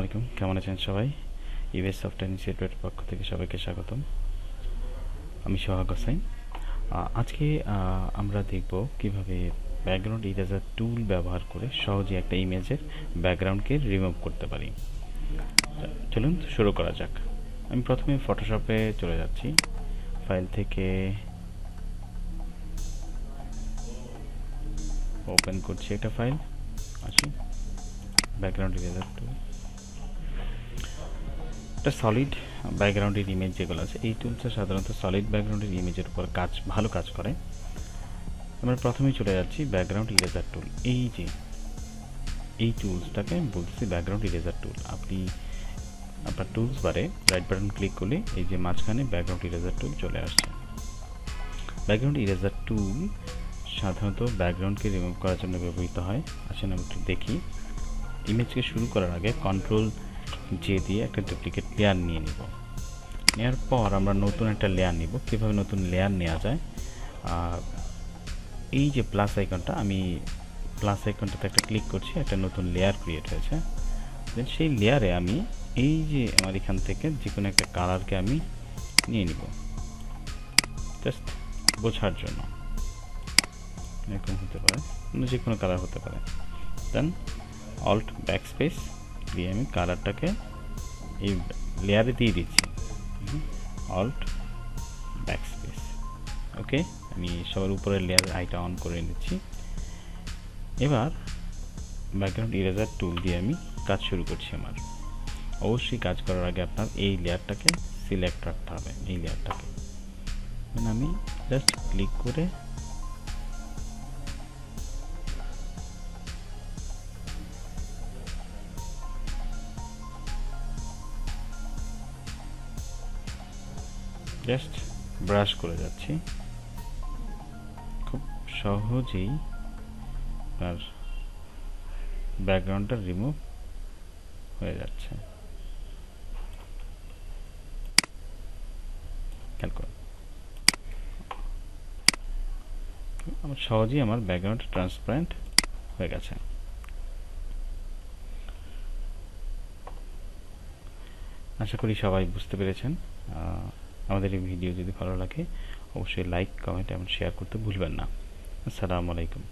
আলাইকুম, কেমন আছেন সবাই? ইউএস সফটওয়্যার ইনস্টিটিউটের পক্ষ থেকে সবাইকে স্বাগতম। আমি সোহাগ হোসেন। আজকে আমরা দেখব কিভাবে ব্যাকগ্রাউন্ড ইরেজার টুল ব্যবহার করে সহজে একটা ইমেজের ব্যাকগ্রাউন্ডকে রিমুভ করতে পারি। চলুন শুরু করা যাক। আমি প্রথমে ফটোশপে চলে যাচ্ছি। ফাইল থেকে ওপেন করছি একটা ফাইল। আসি ব্যাকগ্রাউন্ড ইরেজার টুল। একটা সলিড ব্যাকগ্রাউন্ডের ইমেজ যেগুলো আছে, এই টুলসটা সাধারণত সলিড ব্যাকগ্রাউন্ডের ইমেজের উপর ভালো কাজ করে। আমরা প্রথমেই চলে যাচ্ছি ব্যাকগ্রাউন্ড ইরেজার টুল। এই টুলসটাকে বলতেছি ব্যাকগ্রাউন্ড ইরেজার টুল। আপনি আপনার টুলস বারে রাইট বাটন ক্লিক করলে এই যে মাঝখানে ব্যাকগ্রাউন্ড ইরেজার টুল চলে আসছে। ব্যাকগ্রাউন্ড ইরেজার টুল সাধারণত ব্যাকগ্রাউন্ডকে রিমুভ করার জন্য ব্যবহৃত হয়। আসেন আমরা একটু দেখি। ইমেজকে শুরু করার আগে কন্ট্রোল জে দিয়ে একটা ডুপ্লিকেট লেয়ার নিয়ে নিব। নেওয়ার পর আমরা নতুন একটা লেয়ার নিব। কীভাবে নতুন লেয়ার নেওয়া যায়, এই যে প্লাস আইকনটা, আমি প্লাস আইকনটাতে একটা ক্লিক করছি, একটা নতুন লেয়ার ক্রিয়েট হয়েছে। দেন সেই লেয়ারে আমি এই যে আমার এখান থেকে যে কোনো একটা কালারকে আমি নিয়ে নিব, জাস্ট বোঝার জন্য। এরকম হতে পারে, যে কোনো কালার হতে পারে। দেন অল্ট ব্যাকস্পেস দিয়ে আমি কালারটাকে এই লেয়ারে দিয়ে দিচ্ছি। Alt backspace. ওকে, আমি সবার উপরের লেয়ার আইটা অন করে নিচ্ছি। এবার ব্যাকগ্রাউন্ড ইরেজার টুল দিয়ে আমি কাজ শুরু করছি। আমার অবশ্যই কাজ করার আগে আপনার এই লেয়ারটাকে সিলেক্ট রাখতে হবে। এই লেয়ারটাকে আমি জাস্ট ক্লিক করে জাস্ট ব্রাশ করে যাচ্ছি। খুব সহজেই আপনার ব্যাকগ্রাউন্ডটা রিমুভ হয়ে যাচ্ছে। খেয়াল করুন, আমার সহজেই আমার ব্যাকগ্রাউন্ড ট্রান্সপারেন্ট হয়ে গেছে। আশা করি সবাই বুঝতে পেরেছেন। আমাদের এই ভিডিও যদি ভালো লাগে অবশ্যই লাইক, কমেন্ট এবং শেয়ার করতে ভুলবেন না। আসসালামু আলাইকুম।